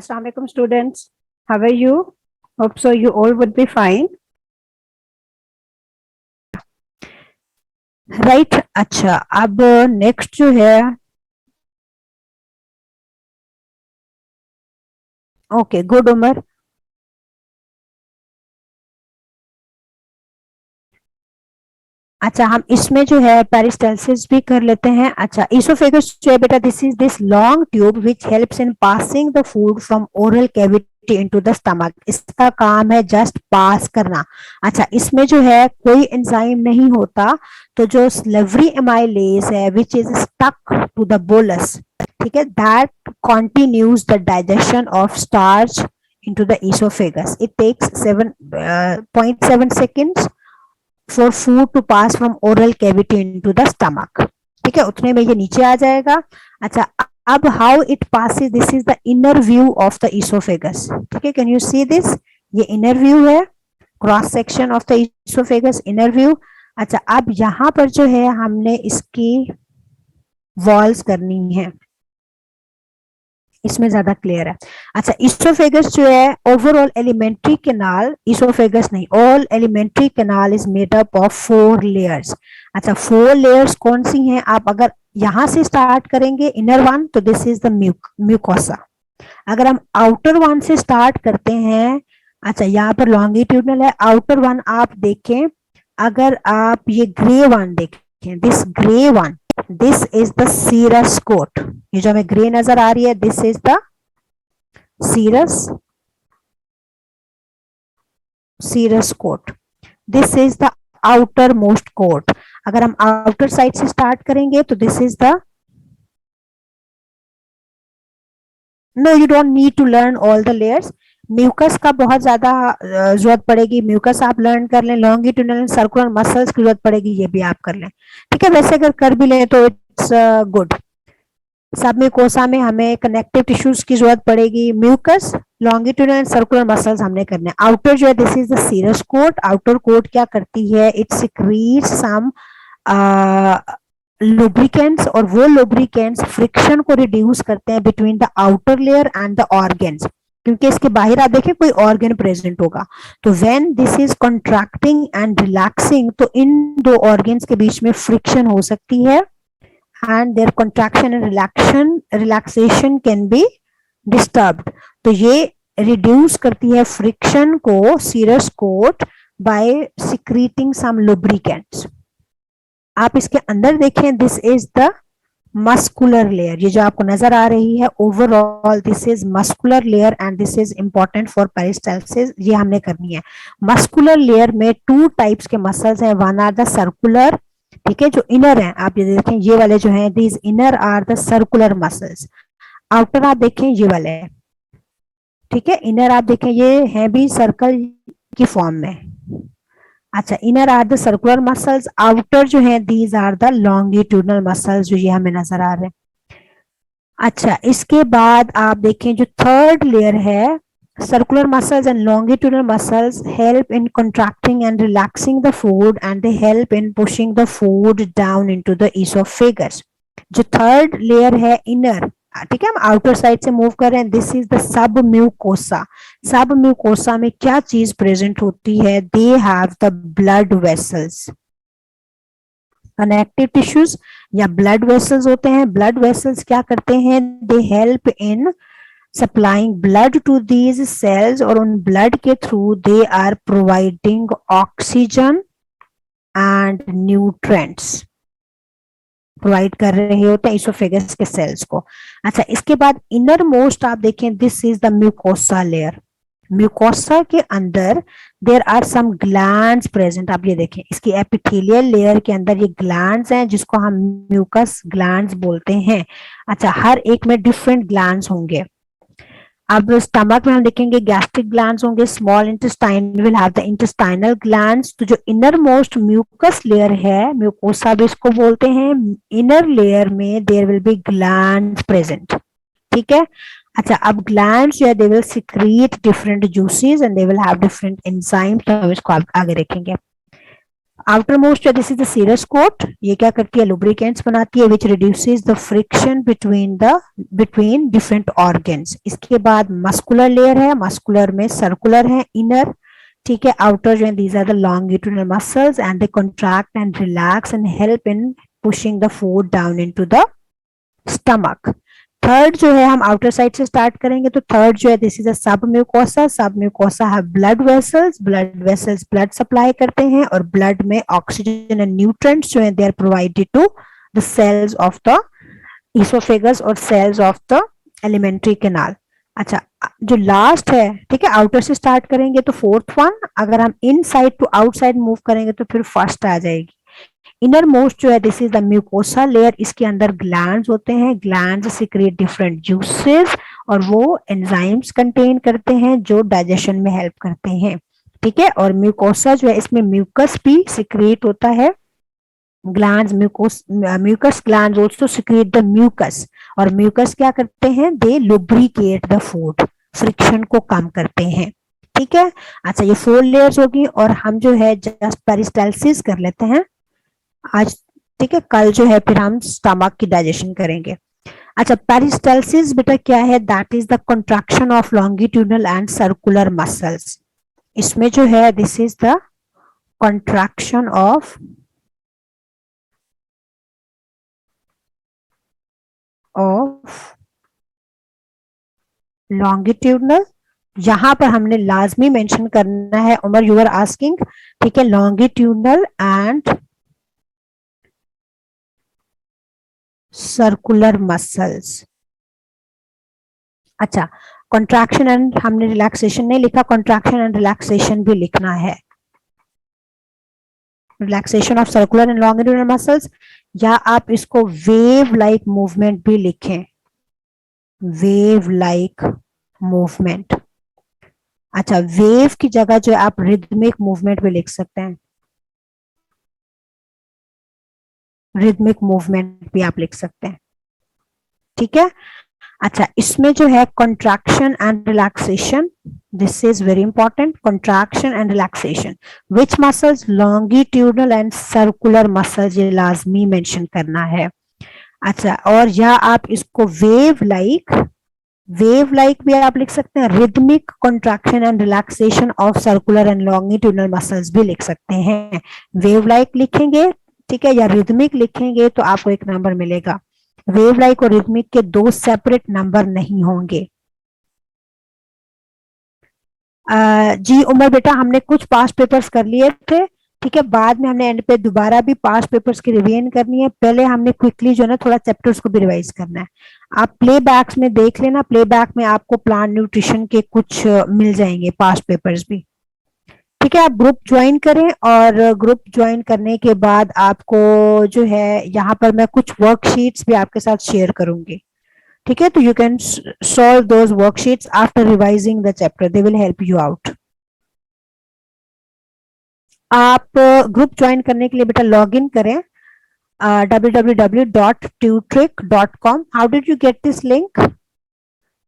Assalamu alaikum students. How are you? Hope so you all would be fine. Right. अच्छा, अब next जो है, okay good Umar. अच्छा, हम इसमें जो है पेरिस्टाल्सिस भी कर लेते हैं। अच्छा, इसोफेगस जो है बेटा, this is this long tube which helps in passing the food from oral cavity into the stomach. इसका काम है जस्ट पास करना। अच्छा, इसमें जो है कोई एंजाइम नहीं होता, तो जो स्लेवरी एमाइलेज है which is stuck to the bolus, ठीक है, that continues the digestion of starch into the esophagus. It takes 7.7 seconds for food to pass from oral cavity into the stomach. ठीक है, उतने में ये नीचे आ जाएगा। अच्छा, अब how it passes, this is the inner view of the esophagus। ठीक है, कैन यू सी दिस, ये इनर व्यू है, cross section of the esophagus, inner view. अच्छा, अब यहाँ पर जो है हमने इसकी वॉल्स करनी है, इसमें ज्यादा क्लियर है। अच्छा, इसोफेगस जो है ओवरऑल एलिमेंट्री कैनाल, इसोफेगस नहीं, all alimentary canal is made up of 4 layers. अच्छा, 4 लेयर्स कौन सी हैं? आप अगर यहां से स्टार्ट करेंगे इनर वन, तो दिस इज द म्यूकोसा। अगर हम आउटर वन से स्टार्ट करते हैं, अच्छा यहाँ पर लॉन्गिट्यूडनल है, आउटर वन आप देखें, अगर आप ये ग्रे वन देखें, this grey one, this is the serous coat. ये जो हमें ग्रे नजर आ रही है, this is the serous coat, this is the outermost coat. अगर हम आउटर साइड से स्टार्ट करेंगे तो this is the, no you don't need to learn all the layers. Mucus का बहुत ज्यादा जरूरत पड़ेगी, म्यूकस आप लर्न कर लें, लॉन्गिट्यूडनल एंड सर्कुलर मसल्स की जरूरत पड़ेगी, ये भी आप कर लें। ठीक है, वैसे अगर कर भी लें तो इट्स गुड। सब म्यूकोसा में हमें कनेक्टिव टिश्यूज की जरूरत पड़ेगी, mucus, longitudinal and circular muscles हमने करने। आउटर जो है, this is the serous coat. Outer coat क्या करती है? इट सिक्रीट्स सम लुब्रिकेंट्स, और वो लुब्रिकेंट्स फ्रिक्शन को रिड्यूस करते हैं between the outer layer and the organs, क्योंकि इसके बाहर आप देखें कोई ऑर्गन प्रेजेंट होगा, तो when this is contracting and relaxing, तो इन दो ऑर्गन्स के बीच में फ्रिक्शन हो सकती है, and their contraction and relaxation can be disturbed। तो ये reduce करती है friction को serous coat by secreting some lubricants। आप इसके अंदर देखें, this is the muscular layer, ये जो आपको नजर आ रही है, overall this is muscular layer and this is important for peristalsis। ये हमने करनी है। muscular layer में 2 types के muscles हैं, one are the circular, ठीक है, जो इनर है, आप ये देखें, ये वाले जो हैं, these inner are the circular muscles। Outer आप देखें ये वाले हैं, ठीक है, इनर आप देखें ये हैं भी सर्कल की फॉर्म में। अच्छा, inner are the circular muscles, outer जो है these are the longitudinal muscles, जो ये हमें नजर आ रहे हैं। अच्छा, इसके बाद आप देखें जो थर्ड लेयर है, circular muscles and longitudinal muscles help in contracting and relaxing the food and they help in pushing the food down into the esophagus। जो थर्ड लेयर है इनर, ठीक है, हम आउटर साइड से मूव कर रहे हैं, this is the submucosa. Submucosa में क्या चीज प्रेजेंट होती है? They have the blood vessels, connective tissues या ब्लड वेसल्स होते हैं। ब्लड वेसल्स क्या करते हैं? They help in supplying blood to these cells, और उन ब्लड के through they are providing oxygen and nutrients, provide कर रहे होते हैं इसोफेगस के सेल्स को। अच्छा, इसके बाद इनर मोस्ट आप देखें, this is the mucosa layer. Mucosa के अंदर there are some glands present, आप ये देखें, इसकी एपिथेलियल लेयर के अंदर ये ग्लैंड्स हैं जिसको हम म्यूकस ग्लैंड्स बोलते हैं। अच्छा, हर एक में डिफरेंट ग्लैंड्स होंगे। अब स्टमक में हम देखेंगे गैस्ट्रिक ग्लैंड्स होंगे, small intestine will have the intestinal glands. तो जो इनर मोस्ट म्यूकस लेयर है, म्यूकोसा भी इसको बोलते हैं, इनर लेयर में there will be glands present. ठीक है, अच्छा, अब ग्लैंड्स जो है they will secrete different juices and they will have different enzymes, तो हम इसको आगे देखेंगे। Outermost this is the serous coat, ये क्या करती है, लुब्रिकेंट्स बनाती है, which reduces the friction between different organs. इसके बाद मस्कुलर लेयर है, मस्कुलर में सर्कुलर है इनर, ठीक है। आउटर जो है these are the longitudinal muscles and they contract and relax and help in pushing the food down into the stomach. Third जो है हम आउटर साइड से स्टार्ट करेंगे, तो थर्ड जो है दिस इज अ सब म्यूकोसा। सब म्यूकोसा है blood vessels, blood vessels blood supply करते हैं और ब्लड में ऑक्सीजन एंड न्यूट्रिएंट्स जो है they are provided to the cells of the oesophagus और cells of the alimentary canal. अच्छा, जो लास्ट है, ठीक है, आउटर से स्टार्ट करेंगे तो फोर्थ वन, अगर हम इन साइड टू आउटसाइड मूव करेंगे तो फिर फर्स्ट आ जाएगी। इनर मोस्ट जो है this is the mucosa layer, इसके अंदर ग्लैंड्स होते हैं, ग्लैंड्स सिक्रेट डिफरेंट जूसेस और वो एंजाइम्स कंटेन करते हैं जो डाइजेशन में हेल्प करते हैं, ठीक है। और म्यूकोसा जो है इसमें म्यूकस भी सिक्रेट होता है, glands mucus glands also secrete the mucus, और म्यूकस क्या करते हैं, they lubricate the food, friction को कम करते हैं, ठीक है। अच्छा, ये 4 लेयर्स होगी और हम जो है जस्ट पेरिस्टाल्सिस कर लेते हैं आज, ठीक है। कल जो है फिर हम स्टमक की डाइजेशन करेंगे। अच्छा, पेरिस्टाल्सिस बेटा क्या है, that is the contraction of longitudinal and circular muscles. इसमें जो है this is the contraction of longitudinal, यहां पर हमने लाजमी मेंशन करना है, उमर यू आर आस्किंग, ठीक है, लॉन्गिट्यूडनल एंड सर्कुलर मसल्स। अच्छा, कॉन्ट्रैक्शन एंड हमने रिलैक्सेशन नहीं लिखा, कॉन्ट्रैक्शन एंड रिलैक्सेशन भी लिखना है, relaxation of circular and longitudinal muscles, या आप इसको वेव लाइक मूवमेंट भी लिखें, वेव लाइक मूवमेंट। अच्छा, वेव की जगह जो है आप रिदमिक मूवमेंट भी लिख सकते हैं, रिदमिक मूवमेंट भी आप लिख सकते हैं, ठीक है। अच्छा, इसमें जो है contraction and relaxation, this is very important, contraction and relaxation, which muscles, longitudinal and circular muscles, ये लाजमी मेंशन करना है। अच्छा, और या आप इसको वेव लाइक भी आप लिख सकते हैं, rhythmic contraction and relaxation of circular and longitudinal muscles भी लिख सकते हैं। वेव लाइक लिखेंगे, ठीक है, या रिदमिक लिखेंगे तो आपको एक नंबर मिलेगा। वेव लाइक और रिदमिक के 2 सेपरेट नंबर नहीं होंगे। जी उमर बेटा, हमने कुछ पास्ट पेपर्स कर लिए थे, ठीक है, बाद में हमने एंड पे दोबारा भी पास्ट पेपर्स की रिवीजन करनी है, पहले हमने क्विकली जो है ना थोड़ा चैप्टर्स को भी रिवाइज करना है। आप प्ले बैक्स में देख लेना, प्ले बैक में आपको प्लांट न्यूट्रिशन के कुछ मिल जाएंगे पास्ट पेपर्स भी, ठीक है। आप ग्रुप ज्वाइन करें और ग्रुप ज्वाइन करने के बाद आपको जो है यहाँ पर मैं कुछ वर्कशीट्स भी आपके साथ शेयर करूंगी, ठीक है। तो you can solve those worksheets after revising the chapter, they will help you out. आप ग्रुप ज्वाइन करने के लिए बेटा लॉग इन करें www.tutric.com। How did you get this link,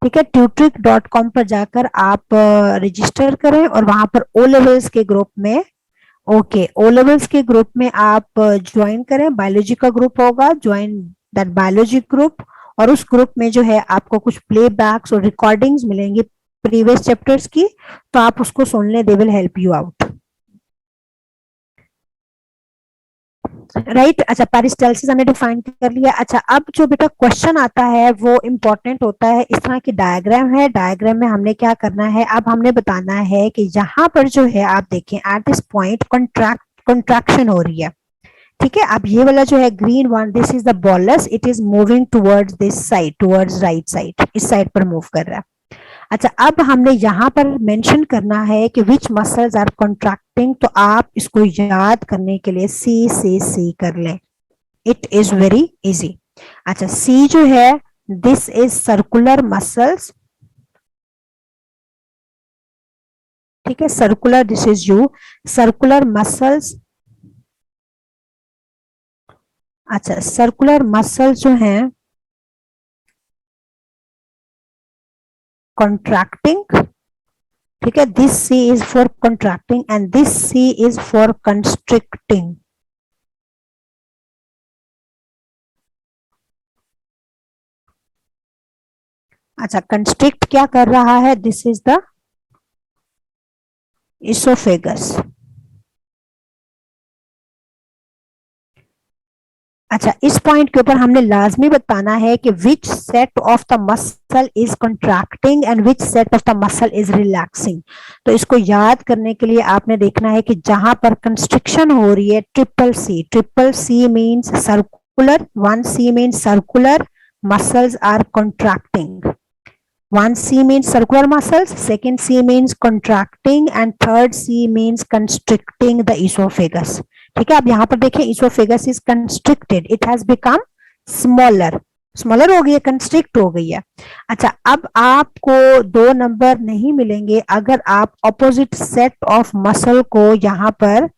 ठीक है, tutric.com पर जाकर आप रजिस्टर करें और वहां पर ओ लेवल्स के ग्रुप में, ओके, ओ लेवल्स के ग्रुप में आप ज्वाइन करें, बायोलॉजी का ग्रुप होगा, ज्वाइन दैट बायोलॉजी ग्रुप, और उस ग्रुप में जो है आपको कुछ प्ले बैक्स और रिकॉर्डिंग्स मिलेंगी प्रीवियस चैप्टर्स की, तो आप उसको सुन लें, they will help you out, right. अच्छा, पेरिस्टाल्सिस हमने डिफाइन कर लिया। अच्छा, अब जो बेटा क्वेश्चन आता है वो इंपॉर्टेंट होता है, इस तरह की डायग्राम है, डायग्राम में हमने क्या करना है, अब हमने बताना है कि यहाँ पर जो है आप देखें एट दिस पॉइंट कॉन्ट्रैक्शन हो रही है, ठीक है। अब ये वाला जो है green one, this is the bolus, it is moving towards this side, towards right side, इस साइड पर मूव कर रहा है। अच्छा, अब हमने यहाँ पर मेंशन करना है कि विच मसल्स आर कॉन्ट्रैक्टिंग, तो आप इसको याद करने के लिए सी से सी कर लें, इट इज वेरी इजी। अच्छा, सी जो है दिस इज सर्कुलर मसल्स, ठीक है, circular, this is you, circular muscles. अच्छा, सर्कुलर मसल्स जो हैं कॉन्ट्रैक्टिंग ठीक है, this C is for contracting and this C is for constricting. अच्छा, कंस्ट्रिक्ट क्या कर रहा है, दिस इज द इसोफेगस। अच्छा, इस पॉइंट के ऊपर हमने लाजमी बताना है कि which set of the muscle is contracting and which set of the muscle is relaxing. तो इसको याद करने के लिए आपने देखना है कि जहां पर कंस्ट्रिक्शन हो रही है, triple C means circular, 1C means circular muscles are contracting, 1C means circular muscles, second C means contracting and third C means constricting the esophagus। ठीक है, अब यहाँ पर देखें, esophagus is constricted, it has become smaller, smaller हो गई है, constrict हो गई है। अच्छा, अब आपको 2 नंबर नहीं मिलेंगे अगर आप ऑपोजिट सेट ऑफ मसल को यहाँ पर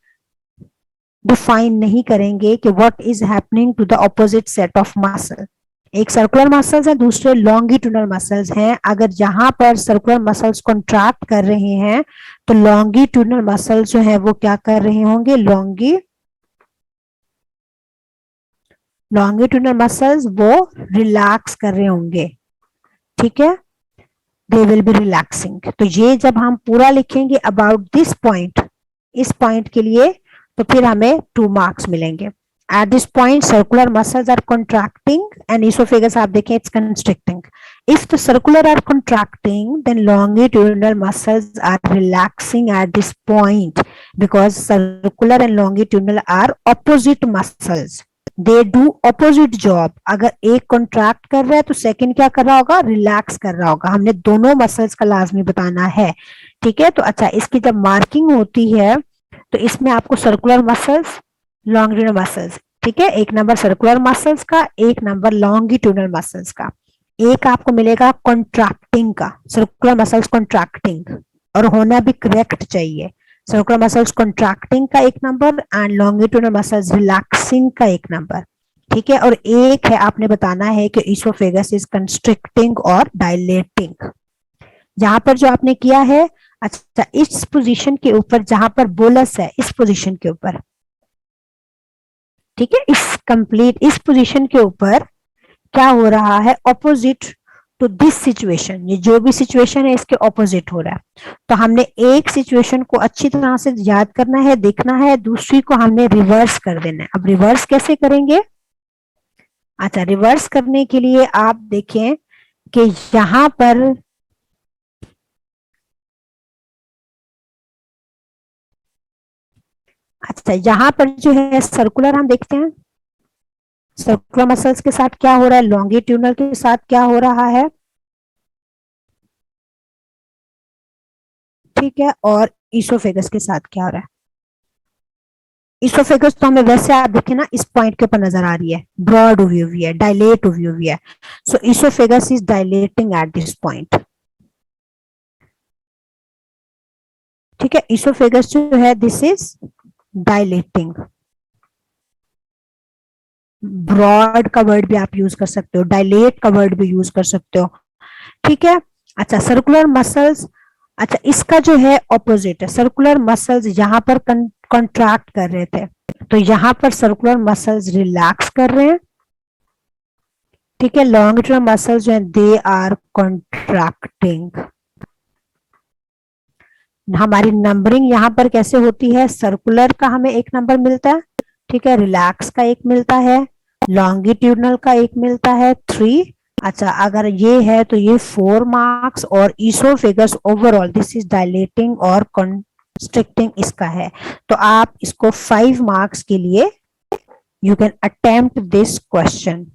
डिफाइन नहीं करेंगे कि what is happening to the opposite set of muscle. एक सर्कुलर मसल्स है, दूसरे लॉन्गिट्यूडनल मसल्स हैं। अगर यहाँ पर सर्कुलर मसल्स कॉन्ट्रैक्ट कर रहे हैं तो लॉन्गिट्यूडनल मसल्स जो है वो क्या कर रहे होंगे, लॉन्गिट्यूडनल मसल्स वो रिलैक्स कर रहे होंगे। ठीक है, दे विल बी रिलैक्सिंग। तो ये जब हम पूरा लिखेंगे अबाउट दिस पॉइंट, इस पॉइंट के लिए, तो फिर हमें 2 मार्क्स मिलेंगे। At this point, circular muscles are contracting and esophagus, आप देखें, it's constricting. If the circular are contracting, then longitudinal muscles are relaxing at this point because circular and longitudinal are opposite muscles. They do opposite job. अगर एक contract कर रहा है तो second क्या कर रहा होगा, relax कर रहा होगा। हमने दोनों muscles का लाजमी बताना है। ठीक है, तो अच्छा, इसकी जब मार्किंग होती है तो इसमें आपको सर्कुलर मसल्स, लॉन्गिट्यूडनल मसल्स, ठीक है, एक नंबर सर्कुलर मसल्स का, एक नंबर लॉन्गिट्यूडनल मसल्स का, एक आपको मिलेगा कॉन्ट्रैक्टिंग का, सर्कुलर मसल्स कॉन्ट्रैक्टिंग, और होना भी करेक्ट चाहिए। सर्कुलर मसल्स कॉन्ट्रैक्टिंग का एक number and longitudinal muscles relaxing का एक नंबर। ठीक है, और एक है आपने बताना है कि इसोफेगस इज कंस्ट्रिक्टिंग और डायलेटिंग। जहां पर जो आपने किया है, अच्छा, इस पोजीशन के ऊपर जहां पर बोलस है, इस पोजीशन के ऊपर, ठीक है, इस पोजीशन के ऊपर क्या हो रहा है, ऑपोजिट टू दिस सिचुएशन, ये जो भी सिचुएशन है इसके ऑपोजिट हो रहा है। तो हमने एक सिचुएशन को अच्छी तरह से याद करना है, देखना है, दूसरी को हमने रिवर्स कर देना है। अब रिवर्स कैसे करेंगे, अच्छा, रिवर्स करने के लिए आप देखें कि यहां पर अच्छा, यहां पर जो है सर्कुलर हम देखते हैं, सर्कुलर मसल्स के साथ क्या हो रहा है, लॉन्गिट्यूडनल के साथ क्या हो रहा है, ठीक है, और इसोफेगस के साथ क्या हो रहा है। इसोफेगस तो हमें वैसे आप देखें ना, इस पॉइंट के ऊपर नजर आ रही है, ब्रॉड हुई हुई है, डायलेट हुई हुई है। So oesophagus is dilating at this point. ठीक है, इसोफेगस जो है दिस इज डायलेटिंग। ब्रॉड का वर्ड भी आप यूज कर सकते हो, डायलेट का वर्ड भी यूज कर सकते हो। ठीक है, अच्छा, सर्कुलर मसल्स, अच्छा, इसका जो है ऑपोजिट है, सर्कुलर मसल्स यहाँ पर कॉन्ट्रैक्ट कर रहे थे, तो यहाँ पर सर्कुलर मसल्स रिलैक्स कर रहे हैं। ठीक है, लॉन्गिट्यूडनल मसल्स जो है दे आर कॉन्ट्रैक्टिंग। हमारी नंबरिंग यहाँ पर कैसे होती है, सर्कुलर का हमें एक नंबर मिलता है, ठीक है, रिलैक्स का एक मिलता है, लॉन्गिट्यूडनल का एक मिलता है 3। अच्छा, अगर ये है तो ये 4 मार्क्स, और oesophagus overall this is dilating और कंस्ट्रिक्टिंग इसका है, तो आप इसको 5 मार्क्स के लिए you can attempt this question.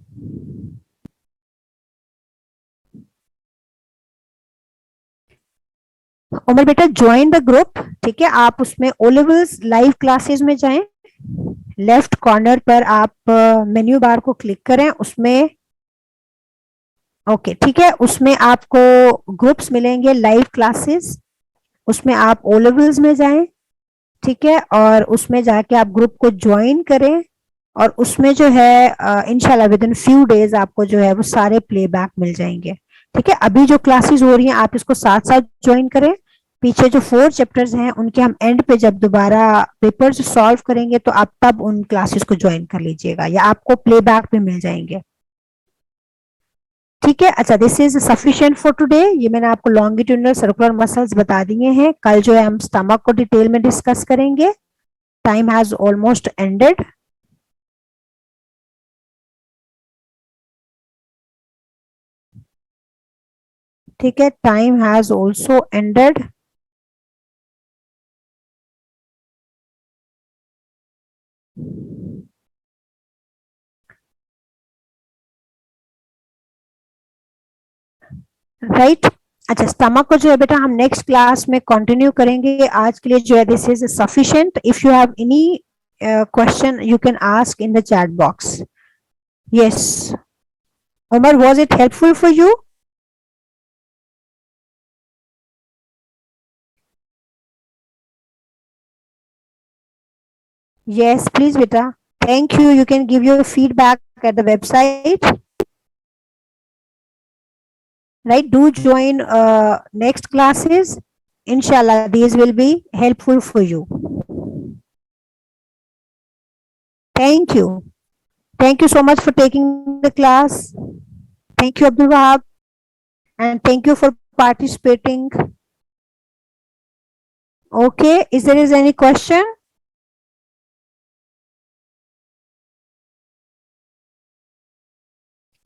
Umar बेटा, ज्वाइन द ग्रुप। ठीक है, आप उसमें ओ लेवल्स लाइव क्लासेस में जाएं, लेफ्ट कॉर्नर पर आप मेन्यू बार को क्लिक करें, उसमें ओके, ठीक है, उसमें आपको ग्रुप्स मिलेंगे, लाइव क्लासेस, उसमें आप ओ लेवल्स में जाएं। ठीक है, और उसमें जाके आप ग्रुप को ज्वाइन करें, और उसमें जो है इंशाल्लाह विद इन फ्यू डेज आपको जो है वो सारे प्लेबैक मिल जाएंगे। ठीक है, अभी जो क्लासेस हो रही हैं आप इसको साथ साथ ज्वाइन करें, पीछे जो 4 चैप्टर्स हैं उनके हम एंड पे जब दोबारा पेपर्स सॉल्व करेंगे तो आप तब उन क्लासेस को ज्वाइन कर लीजिएगा या आपको प्लेबैक पे मिल जाएंगे। ठीक है, अच्छा this is sufficient for today. ये मैंने आपको लॉन्गिट्यूडनल सर्कुलर मसल्स बता दिए हैं। कल जो है हम स्टमक को डिटेल में डिस्कस करेंगे। Time has almost ended. ठीक है, time has also ended. Right, अच्छा स्टमक को जो है बेटा हम नेक्स्ट क्लास में कंटिन्यू करेंगे। आज के लिए जो है this is sufficient. If you have any question you can ask in the chat box. Yes Umar, was it helpful for you? Yes, please, beta. Thank you. You can give your feedback at the website. Right? Do join next classes. Inshallah, these will be helpful for you. Thank you. Thank you so much for taking the class. Thank you, Abdul Wahab. And thank you for participating. Okay. Is there is any question?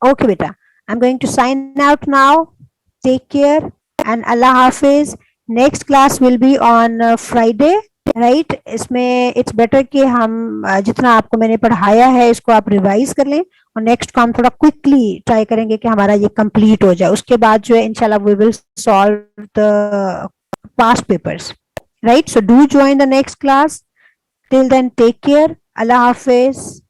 Okay, beta. I'm going to sign out now. Take care and Allah Hafiz. Next class will be on Friday. Right इसमें it's better कि हम जितना आपको मैंने पढ़ाया है इसको आप रिवाइज कर लें और नेक्स्ट को हम थोड़ा क्विकली ट्राई करेंगे कि हमारा ये कंप्लीट हो जाए। उसके बाद जो है इंशाल्लाह we will solve the past papers. Right, so do join the next class. Till then take care, अल्लाह हाफिज।